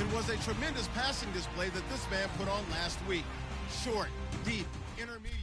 It was a tremendous passing display that this man put on last week. Short, deep, intermediate.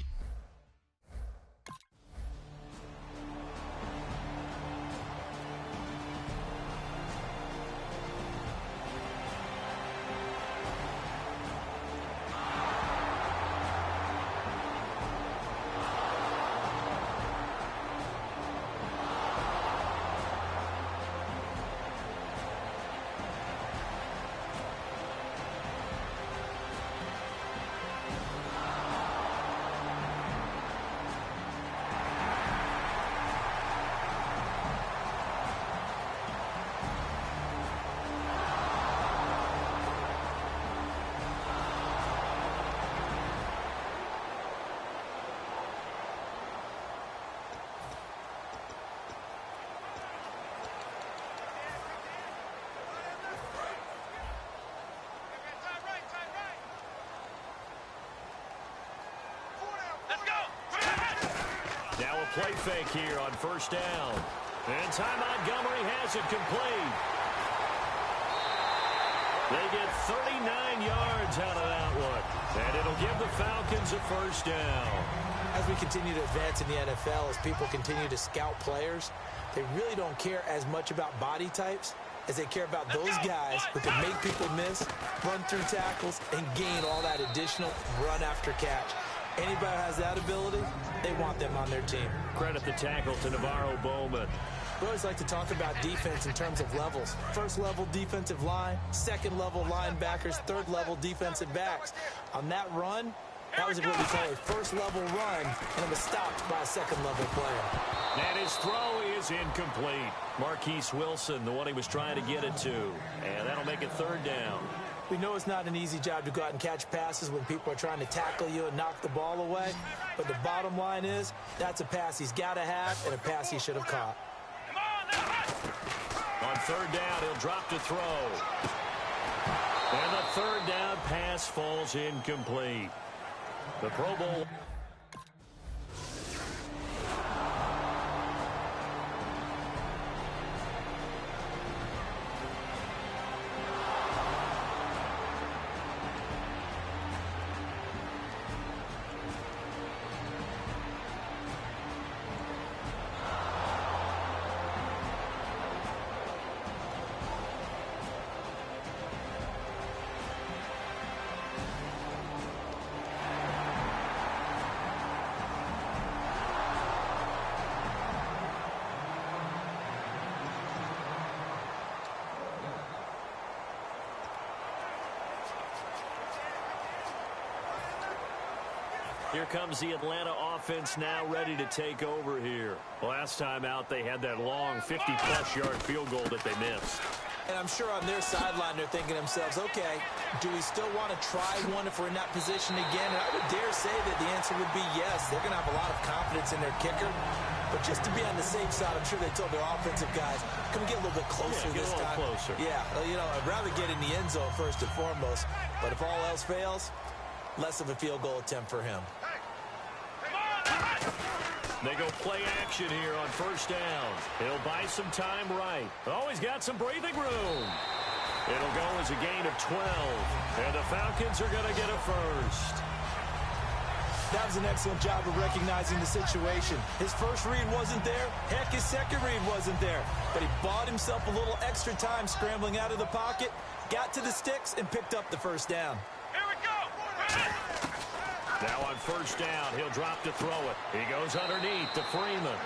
Now a play fake here on first down. And Ty Montgomery has it complete. They get 39 yards out of that one. And it'll give the Falcons a first down. As we continue to advance in the NFL, as people continue to scout players, they really don't care as much about body types as they care about those guys who can make people miss, run through tackles, and gain all that additional run after catch. Anybody who has that ability, they want them on their team. Credit the tackle to Navarro Bowman. We always like to talk about defense in terms of levels. First level defensive line, second level linebackers, third level defensive backs. On that run, that was what we call a first level run, and it was stopped by a second level player. And his throw is incomplete. Marquise Wilson, the one he was trying to get it to. And that'll make it third down. We know it's not an easy job to go out and catch passes when people are trying to tackle you and knock the ball away. But the bottom line is, that's a pass he's got to have and a pass he should have caught. On third down, he'll drop to throw. And the third down pass falls incomplete. The Pro Bowl. Here comes the Atlanta offense now ready to take over here. Last time out, they had that long 50-plus yard field goal that they missed. And I'm sure on their sideline they're thinking to themselves, okay, do we still want to try one if we're in that position again? And I would dare say that the answer would be yes. They're going to have a lot of confidence in their kicker. But just to be on the safe side, I'm sure they told their offensive guys, can we get a little bit closer this time? Closer. Yeah, you know, I'd rather get in the end zone first and foremost. But if all else fails, less of a field goal attempt for him. They go play action here on first down. He'll buy some time right. Oh, he's got some breathing room. It'll go as a gain of 12. And the Falcons are going to get a first. That was an excellent job of recognizing the situation. His first read wasn't there. Heck, his second read wasn't there. But he bought himself a little extra time scrambling out of the pocket, got to the sticks, and picked up the first down. Here we go. Now on first down, he'll drop to throw it. He goes underneath to Freeman.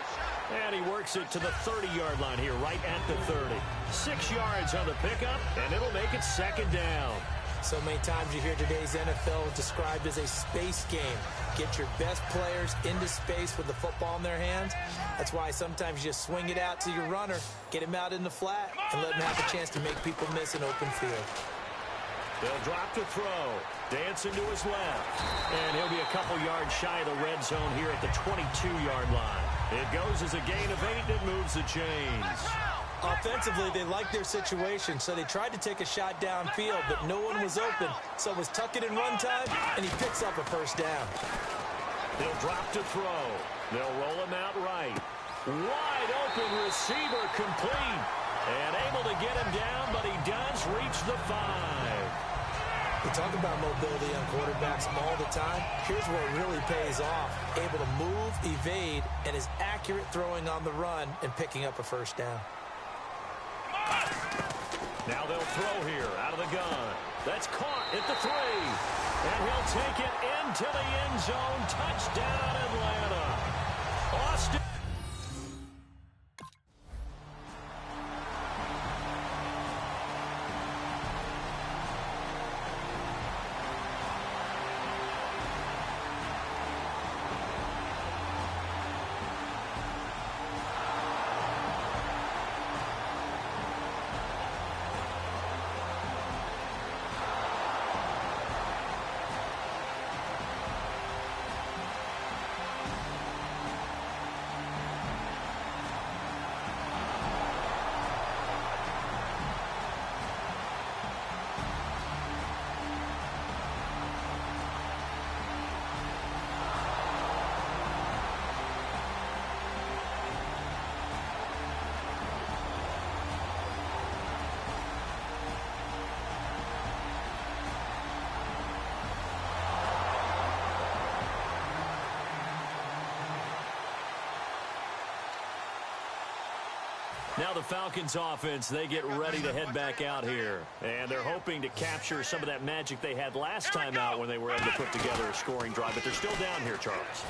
And he works it to the 30-yard line here, right at the 30. 6 yards on the pickup, and it'll make it second down. So many times you hear today's NFL described as a space game. Get your best players into space with the football in their hands. That's why sometimes you just swing it out to your runner, get him out in the flat, and let him have a chance to make people miss an open field. They'll drop to throw. Dancing to his left. And he'll be a couple yards shy of the red zone here at the 22-yard line. It goes as a gain of 8 and it moves the chains. Offensively, they liked their situation, so they tried to take a shot downfield, but no one was open. So it was tuck it and run time, and he picks up a first down. He'll drop to throw. They'll roll him out right. Wide open receiver complete. And able to get him down, but he does reach the 5. We talk about mobility on quarterbacks all the time. Here's where it really pays off. Able to move, evade, and is accurate throwing on the run and picking up a first down. Now they'll throw here out of the gun. That's caught at the 3. And he'll take it into the end zone. Touchdown, Atlanta. Austin. Now the Falcons offense, they get ready to head back out here. And they're hoping to capture some of that magic they had last time out when they were able to put together a scoring drive. But they're still down here, Charles.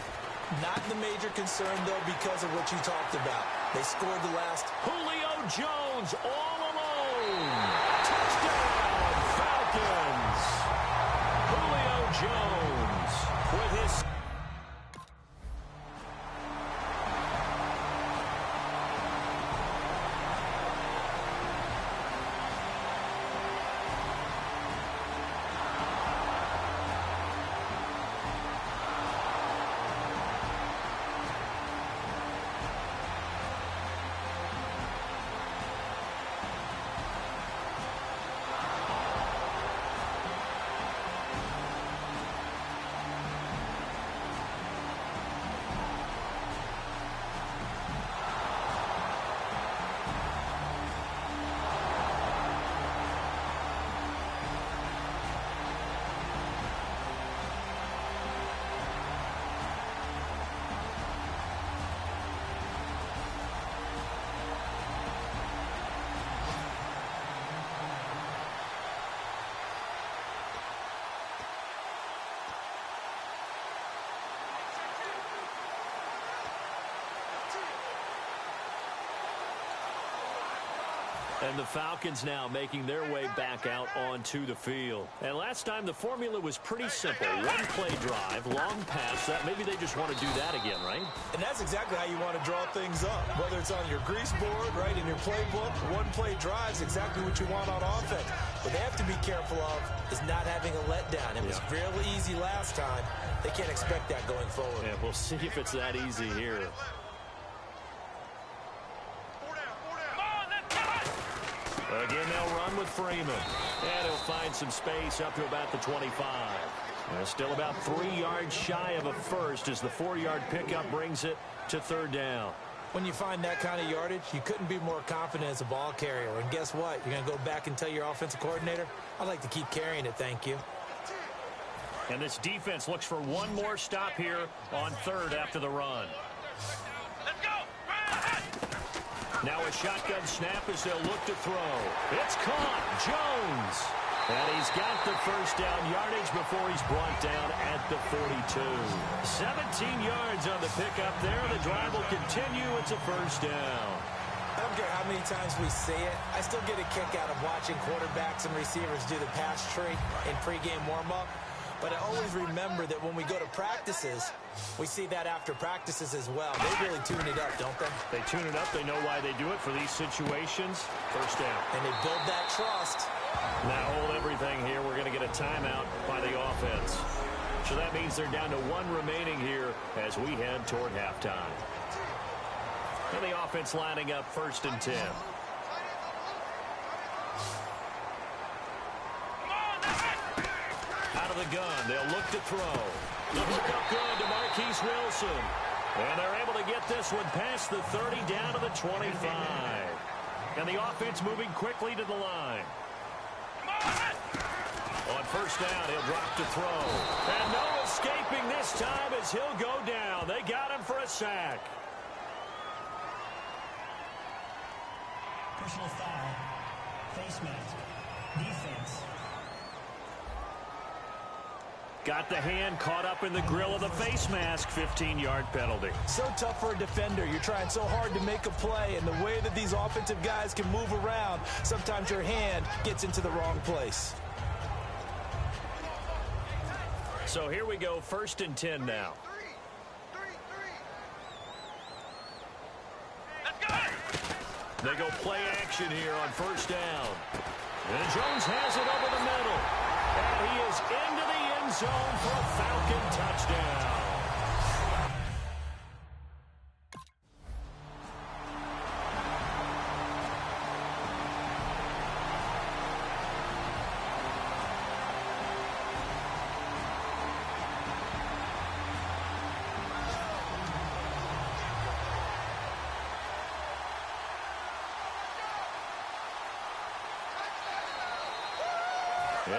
Not the major concern, though, because of what you talked about. They scored the last. Julio Jones all alone. Touchdown, Falcons. Julio Jones with his... And the Falcons now making their way back out onto the field. And last time the formula was pretty simple. One play drive, long pass. That maybe they just want to do that again, right? And that's exactly how you want to draw things up. Whether it's on your grease board, right, in your playbook, one play drive is exactly what you want on offense. What they have to be careful of is not having a letdown. It was fairly easy last time. They can't expect that going forward. Yeah, we'll see if it's that easy here. Again, they'll run with Freeman. And he'll find some space up to about the 25. And still about 3 yards shy of a first as the 4-yard pickup brings it to third down. When you find that kind of yardage, you couldn't be more confident as a ball carrier. And guess what? You're going to go back and tell your offensive coordinator, I'd like to keep carrying it, thank you. And this defense looks for one more stop here on third after the run. Let's go! Now a shotgun snap as they'll look to throw. It's caught. Jones. And he's got the first down yardage before he's brought down at the 42. 17 yards on the pickup there. The drive will continue. It's a first down. I don't care how many times we say it. I still get a kick out of watching quarterbacks and receivers do the pass tree in pregame warm-up. But I always remember that when we go to practices, we see that after practices as well. They really tune it up, don't they? They tune it up. They know why they do it for these situations. First down. And they build that trust. Now hold everything here. We're going to get a timeout by the offense. So that means they're down to 1 remaining here as we head toward halftime. And the offense lining up 1st and 10. Out of the gun, they'll look to throw. The hook up good to Marquise Wilson. And they're able to get this one past the 30 down to the 25. And the offense moving quickly to the line. On first down, he'll drop to throw. And no escaping this time as he'll go down. They got him for a sack. Personal foul. Face mask. Defense. Got the hand caught up in the grill of the face mask. 15-yard penalty. So tough for a defender. You're trying so hard to make a play, and the way that these offensive guys can move around, sometimes your hand gets into the wrong place. So here we go, 1st and 10 now. They go play action here on first down. And Jones has it over the middle. And he is into the end zone for a Falcon touchdown.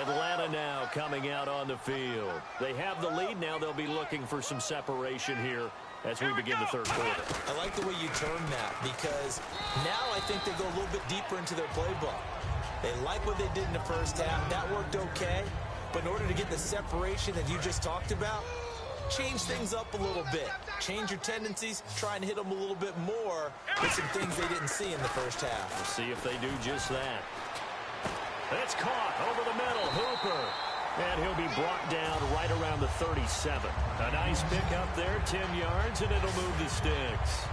Atlanta now coming out on the field. They have the lead. Now they'll be looking for some separation here as we begin the third quarter. I like the way you term that, because now I think they go a little bit deeper into their playbook. They like what they did in the first half. That worked okay. But in order to get the separation that you just talked about, change things up a little bit. Change your tendencies. Try and hit them a little bit more with some things they didn't see in the first half. We'll see if they do just that. It's caught over the middle. Hooper. And he'll be brought down right around the 37. A nice pickup there, 10 yards, and it'll move the sticks.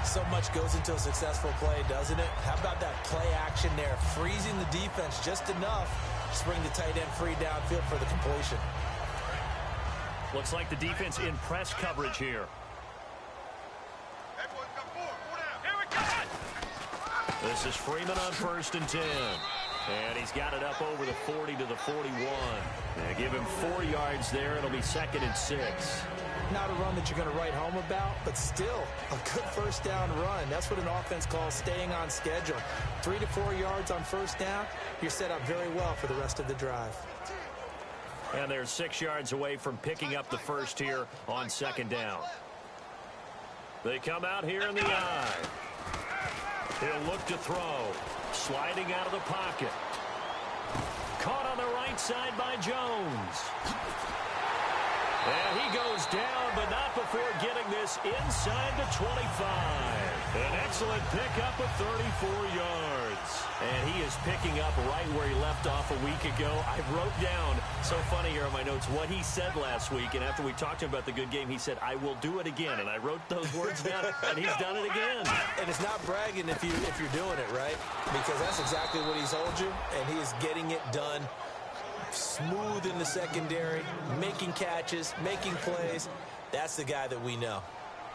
So much goes into a successful play, doesn't it? How about that play action there? Freezing the defense just enough to bring the tight end free downfield for the completion. Looks like the defense in press coverage here. This is Freeman on 1st and 10. And he's got it up over the 40 to the 41. And give him 4 yards there. It'll be 2nd and 6. Not a run that you're going to write home about, but still a good first down run. That's what an offense calls staying on schedule. 3 to 4 yards on first down. You're set up very well for the rest of the drive. And they're 6 yards away from picking up the first here on 2nd down. They come out here in the eye. He'll look to throw. Sliding out of the pocket. Caught on the right side by Jones. And he goes down, but not before getting this inside the 25. An excellent pickup of 34 yards. And he is picking up right where he left off a week ago. I wrote down, so funny here on my notes, what he said last week. And after we talked about the good game, he said, I will do it again. And I wrote those words down, and he's done it again. And it's not bragging if you're doing it, right? Because that's exactly what he's told you, and he is getting it done. Smooth in the secondary, making catches, making plays. That's the guy that we know.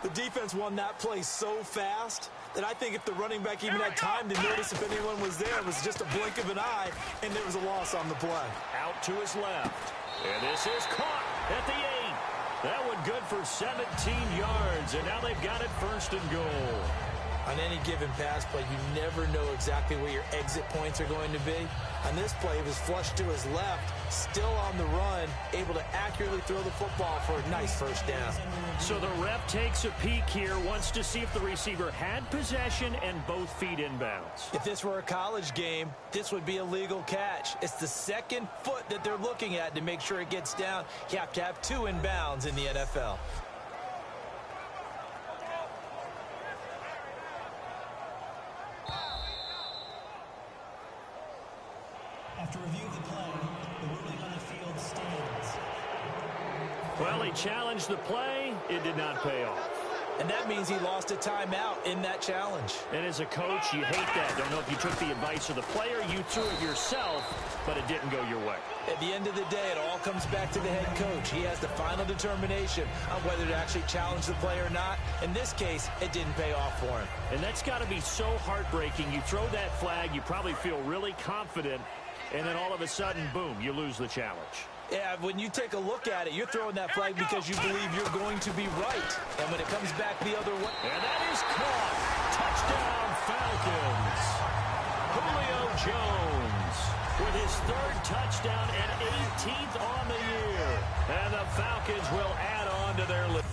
The defense won that play so fast that I think if the running back even had time to notice if anyone was there, it was just a blink of an eye, and there was a loss on the play. Out to his left. And this is caught at the 8. That one good for 17 yards, and now they've got it 1st and goal. On any given pass play, you never know exactly where your exit points are going to be. On this play, he was flushed to his left, still on the run, able to accurately throw the football for a nice first down. So the ref takes a peek here, wants to see if the receiver had possession and both feet inbounds. If this were a college game, this would be a legal catch. It's the second foot that they're looking at to make sure it gets down. You have to have 2 inbounds in the NFL. After review of the play, the ruling on the field stands. Well, he challenged the play. It did not pay off. And that means he lost a timeout in that challenge. And as a coach, you hate that. Don't know if you took the advice of the player, you threw it yourself, but it didn't go your way. At the end of the day, it all comes back to the head coach. He has the final determination on whether to actually challenge the play or not. In this case, it didn't pay off for him. And that's got to be so heartbreaking. You throw that flag, you probably feel really confident, and then all of a sudden, boom, you lose the challenge. Yeah, when you take a look at it, you're throwing that flag because you believe you're going to be right. And when it comes back the other way. And that is caught. Touchdown, Falcons. Jones with his 3rd touchdown and 18th on the year. And the Falcons will add on to their lead.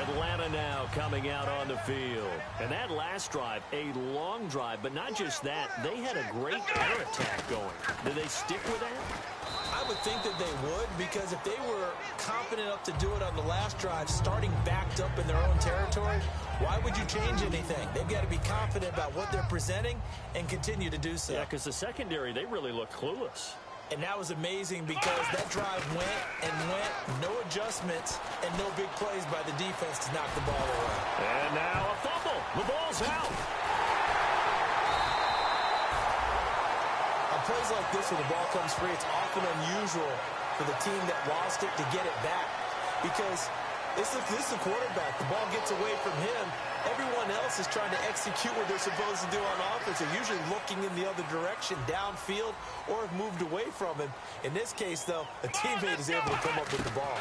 Atlanta now coming out on the field. And that last drive, a long drive, but not just that. They had a great air attack going. Did they stick with that? I would think that they would, because if they were confident enough to do it on the last drive, starting backed up in their own territory, why would you change anything? They've got to be confident about what they're presenting and continue to do so. Yeah, because the secondary, they really look clueless. And that was amazing because that drive went and went, no adjustments, and no big plays by the defense to knock the ball away. And now a fumble. The ball's out. On plays like this, when the ball comes free, it's often unusual for the team that lost it to get it back, because this is the quarterback. The ball gets away from him. Everyone else is trying to execute what they're supposed to do on offense. They're usually looking in the other direction, downfield, or have moved away from him. In this case, though, a teammate is able to come up with the ball.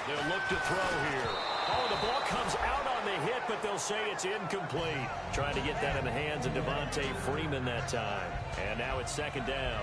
They'll look to throw here. Oh, the ball comes out on the hit, but they'll say it's incomplete. Trying to get that in the hands of Devontae Freeman that time. And now it's 2nd down.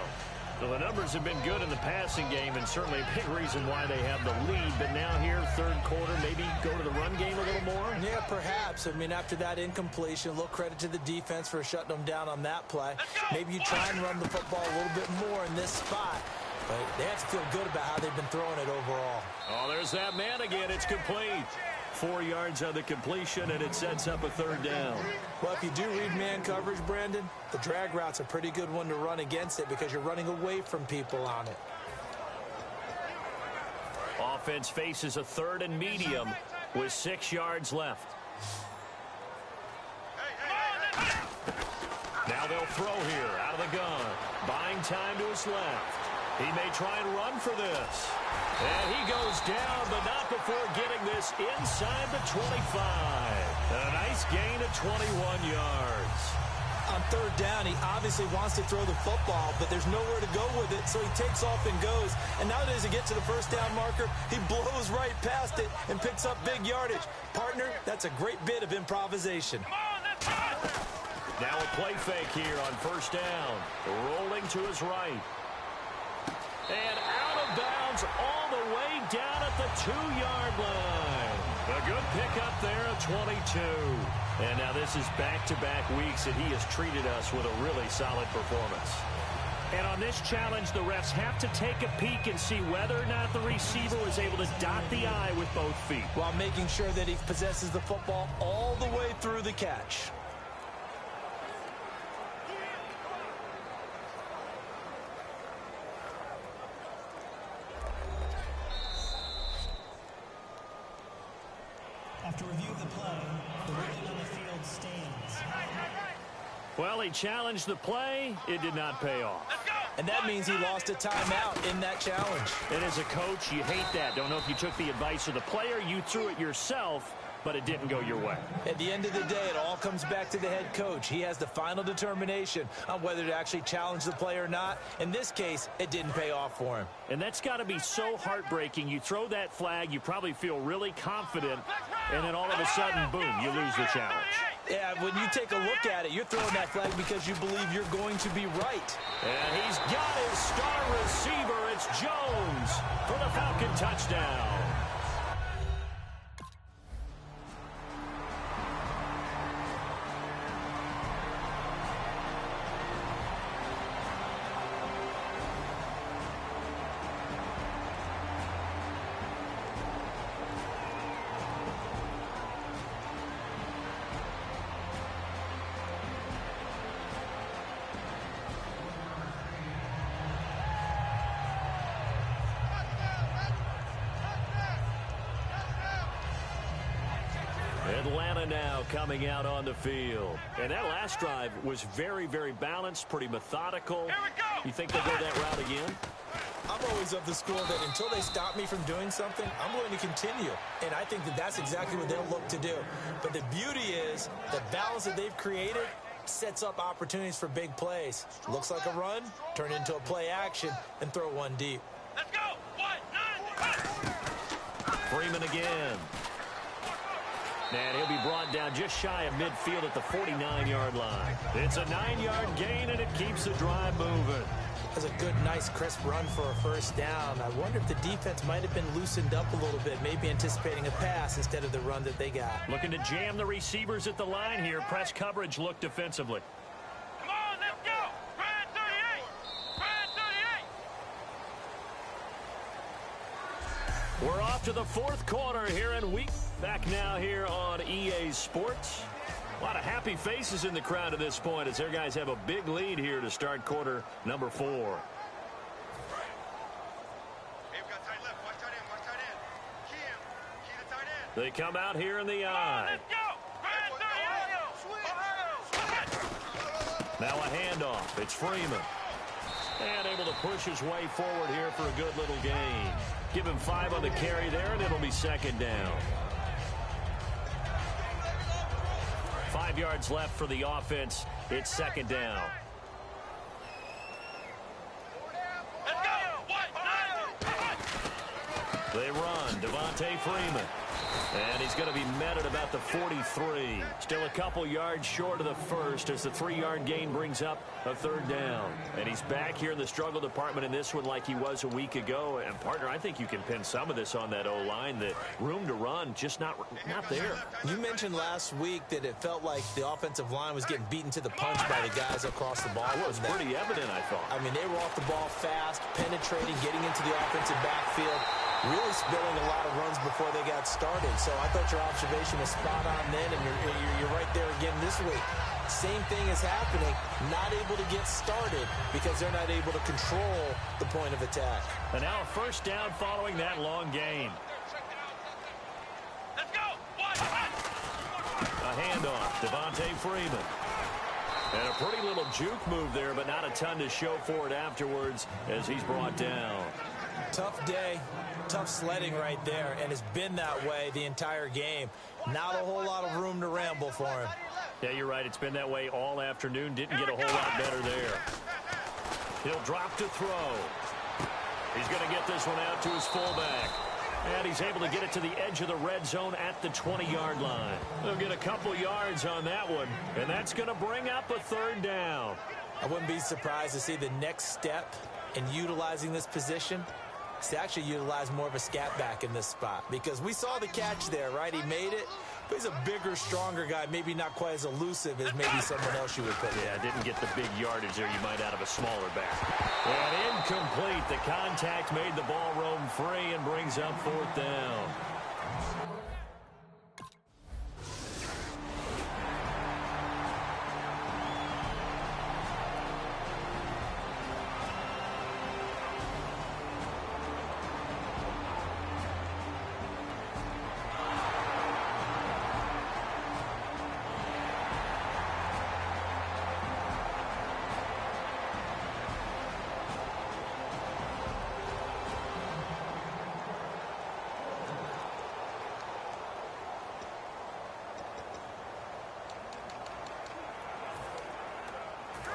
Well, the numbers have been good in the passing game, and certainly a big reason why they have the lead. But now here, 3rd quarter, maybe go to the run game a little more? Yeah, perhaps. I mean, after that incompletion, a little credit to the defense for shutting them down on that play. Maybe you try and run the football a little bit more in this spot. But they have to feel good about how they've been throwing it overall. Oh, there's that man again. It's complete. 4 yards on the completion, and it sets up a 3rd down. Well, if you do read man coverage, Brandon, the drag route's a pretty good one to run against it because you're running away from people on it. Offense faces a 3rd and medium with 6 yards left. Now they'll throw here out of the gun. Buying time to his left. He may try and run for this. And he goes down, but not before getting this inside the 25. A nice gain of 21 yards. On 3rd down, he obviously wants to throw the football, but there's nowhere to go with it, so he takes off and goes. And now that as he gets to the 1st down marker, he blows right past it and picks up big yardage. Partner, that's a great bit of improvisation. Now a play fake here on 1st down. Rolling to his right. And out of bounds all the way down at the 2-yard line. A good pickup there at 22. And now this is back-to-back weeks that he has treated us with a really solid performance. And on this challenge, the refs have to take a peek and see whether or not the receiver was able to dot the I with both feet, while making sure that he possesses the football all the way through the catch. After review of the play, the ruling on the field stands. Well, he challenged the play. It did not pay off. And that means he lost a timeout in that challenge. And as a coach, you hate that. Don't know if you took the advice of the player. You threw it yourself, but it didn't go your way. At the end of the day, it all comes back to the head coach. He has the final determination on whether to actually challenge the play or not. In this case, it didn't pay off for him. And that's got to be so heartbreaking. You throw that flag, you probably feel really confident, and then all of a sudden, boom, you lose the challenge. Yeah, when you take a look at it, you're throwing that flag because you believe you're going to be right. And he's got his star receiver. It's Jones for the Falcon touchdown. Atlanta now coming out on the field. And that last drive was very, very balanced, pretty methodical. Here we go. You think they'll go that route again? I'm always of the school that until they stop me from doing something, I'm going to continue. And I think that that's exactly what they'll look to do. But the beauty is the balance that they've created sets up opportunities for big plays. Looks like a run, turn into a play action, and throw one deep. Let's go. 1-9. Freeman again. And he'll be brought down just shy of midfield at the 49-yard line. It's a 9-yard gain, and it keeps the drive moving. That's a good, nice, crisp run for a first down. I wonder if the defense might have been loosened up a little bit, maybe anticipating a pass instead of the run that they got. Looking to jam the receivers at the line here. Press coverage look defensively. Come on, let's go. Brad 38. Brad 38. We're off to the fourth quarter here in week. Back now here on EA Sports. A lot of happy faces in the crowd at this point as their guys have a big lead here to start quarter number 4. Hey, we've got tight left. Watch tight end. Watch tight end. Key him. Key the tight end. They come out here in the eye. Let's go. Brad 38. Now a handoff. It's Freeman. And able to push his way forward here for a good little gain. Give him 5 on the carry there, and it'll be second down. 5 yards left for the offense. It's second down. Let's go. 1-9. They run. Devontae Freeman. And he's going to be met at about the 43. Still a couple yards short of the first as the 3-yard gain brings up a third down. And he's back here in the struggle department in this one like he was a week ago. And, partner, I think you can pin some of this on that O-line. The room to run just not there. You mentioned last week that it felt like the offensive line was getting beaten to the punch by the guys across the ball. It was pretty evident, I thought. I mean, they were off the ball fast, penetrating, getting into the offensive backfield, really spilling a lot of runs before they got started. So I thought your observation was spot on then, and you're right there again this week. Same thing is happening, not able to get started because they're not able to control the point of attack. And now a first down following that long gain. Let's go. 1-9. A handoff. Devontae Freeman. And a pretty little juke move there, but not a ton to show for it afterwards as he's brought down. Tough day, tough sledding right there, and it's been that way the entire game. Not a whole lot of room to ramble for him. Yeah, you're right. It's been that way all afternoon. Didn't get a whole lot better there. He'll drop to throw. He's going to get this one out to his fullback. And he's able to get it to the edge of the red zone at the 20-yard line. They'll get a couple yards on that one, and that's going to bring up a third down. I wouldn't be surprised to see the next step in utilizing this position is to actually utilize more of a scat back in this spot, because we saw the catch there, right? He made it, but he's a bigger, stronger guy, maybe not quite as elusive as maybe someone else you would put in. Yeah, didn't get the big yardage there you might out of a smaller back. And incomplete. The contact made the ball roam free and brings up fourth down.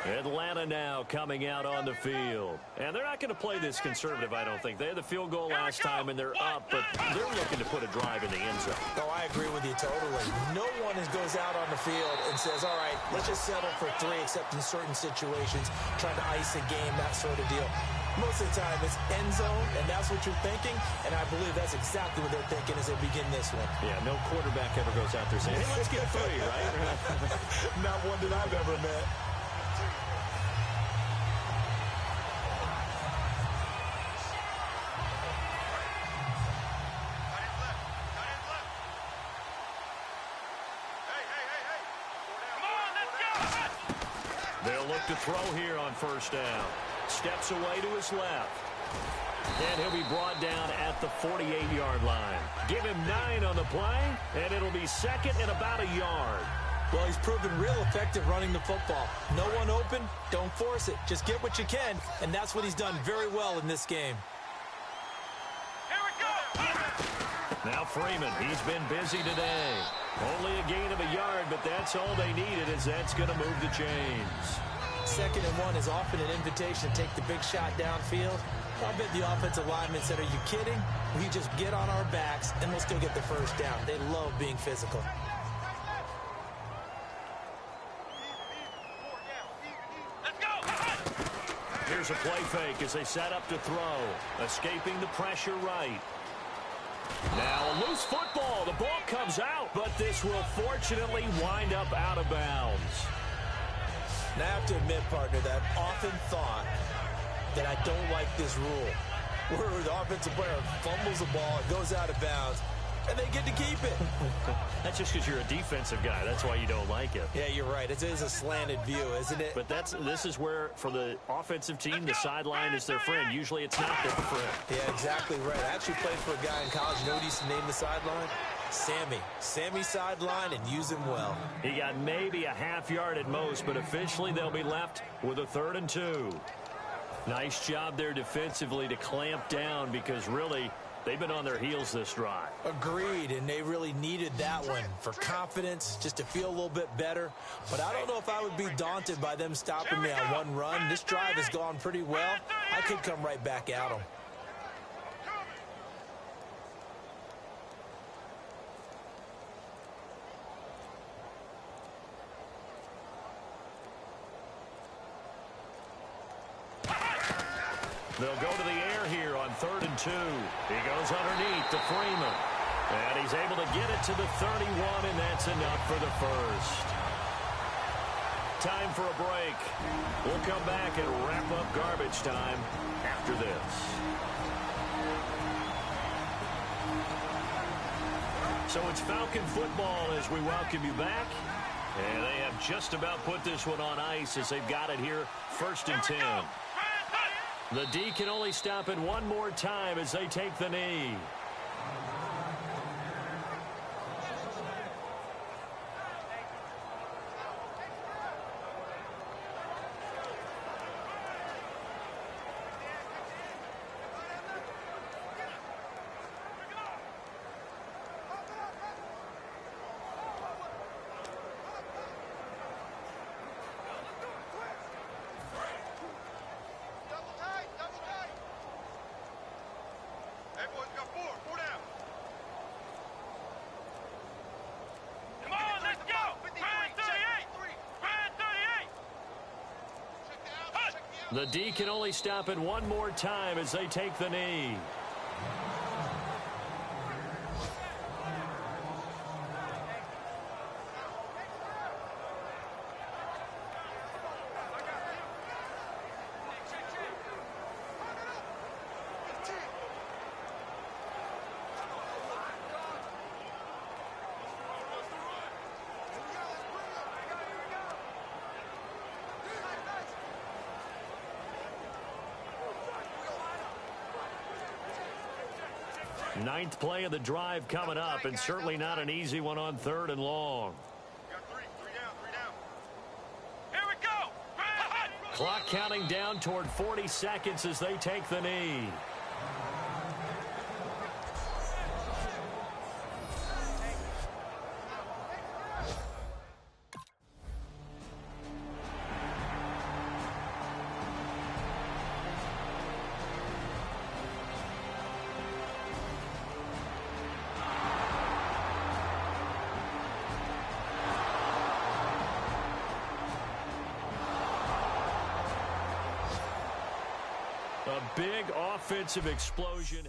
Atlanta now coming out on the field. And they're not going to play this conservative, I don't think. They had the field goal last time, and they're up, but they're looking to put a drive in the end zone. Oh, I agree with you totally. No one goes out on the field and says, all right, let's just settle for 3, except in certain situations, trying to ice a game, that sort of deal. Most of the time, it's end zone, and that's what you're thinking, and I believe that's exactly what they're thinking as they begin this one. Yeah, no quarterback ever goes out there saying, hey, let's get 3, right? Not one that I've ever met. They'll look to throw here on first down. Steps away to his left. And he'll be brought down at the 48-yard line. Give him 9 on the play, and it'll be second and about a yard. Well, he's proven real effective running the football. No one open, don't force it. Just get what you can, and that's what he's done very well in this game. Here we go! Now Freeman, he's been busy today. Only a gain of a yard, but that's all they needed, as that's going to move the chains. 2nd and 1 is often an invitation to take the big shot downfield. I bet the offensive lineman said, are you kidding? We just get on our backs, and we'll still get the first down. They love being physical. Let's go! Here's a play fake as they set up to throw. Escaping the pressure right. Now a loose football. The ball comes out, but this will fortunately wind up out of bounds. Now, I have to admit, partner, that I've often thought that I don't like this rule, where the offensive player fumbles the ball, it goes out of bounds, and they get to keep it. That's just because you're a defensive guy. That's why you don't like it. Yeah, you're right. It is a slanted view, isn't it? But this is where, for the offensive team, the sideline is their friend. Usually it's not their friend. Yeah, exactly right. I actually played for a guy in college. You know what he used to name the sideline? Sammy. Sammy sideline, and use him well. He got maybe a half yard at most, but officially they'll be left with a 3rd and 2. Nice job there defensively to clamp down, because really they've been on their heels this drive. Agreed, and they really needed that one for confidence, just to feel a little bit better. But I don't know if I would be daunted by them stopping me on one run. This drive has gone pretty well. I could come right back at them. They'll go to the air here on 3rd and 2. He goes underneath to Freeman. And he's able to get it to the 31, and that's enough for the first. Time for a break. We'll come back and wrap up garbage time after this. So it's Falcon football as we welcome you back. And they have just about put this one on ice as they've got it here, 1st and 10. The D can only stop it one more time as they take the knee. Everyone's got four down. Come on, let's go! Brad 38! Brad 38! The D can only stop it one more time as they take the knee. Ninth play of the drive coming up, and certainly not an easy one on 3rd and long. Got three down. Here we go! Clock counting down toward 40 seconds as they take the knee. A big offensive explosion.